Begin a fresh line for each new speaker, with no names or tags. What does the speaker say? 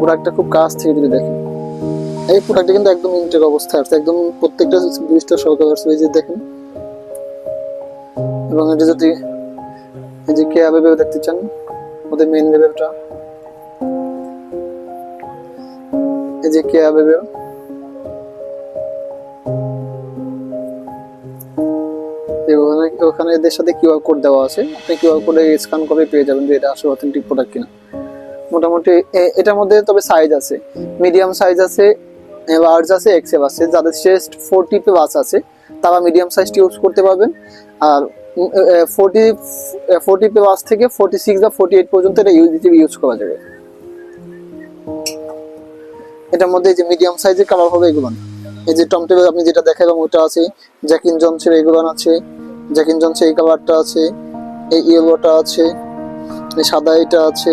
প্রোডাক্টটা খুব কাছ থেকে যদি দেখেন, এই প্রোডাক্টটা কিন্তু একদম ইনটেক অবস্থায় আছে, একদম প্রত্যেকটা ব্লিস্টার সহকারে আছে, এই যে দেখেন। এবং এটা যদি এই যে কেয়া বেবে দেখতে চান, ওদের মেইন বেবেটা, এই যে কেয়া বেবে, ওখানে এদের সাথে কিউআর কোড দেওয়া আছে, আপনি কিউআর কোডে স্ক্যান করে পেয়ে যাবেন যে এটা আসলে অথেন্টিক প্রোডাক্ট কিনা। মোটামুটি এটার মধ্যে তবে সাইজ আছে, মিডিয়াম সাইজ আছে, লার্জ আছে, এক্সেল আছে। যাদের চেস্ট 40 প্লাস আছে তারা মিডিয়াম সাইজটি ইউজ করতে পারবেন, আর 40 প্লাস থেকে 46 বা 48 পর্যন্ত এটা ইউজ করা যাবে। এটার মধ্যে যে মিডিয়াম সাইজের কালার হবে এগুলো, এই যে টম টেবিল আপনি যেটা দেখাবেন ওটা আছে, জ্যাকিন জনসের এগুলো আছে, জ্যাকিন জনসের এই কালারটা আছে, এই ইয়েলোটা আছে, এই সাদা এটা আছে।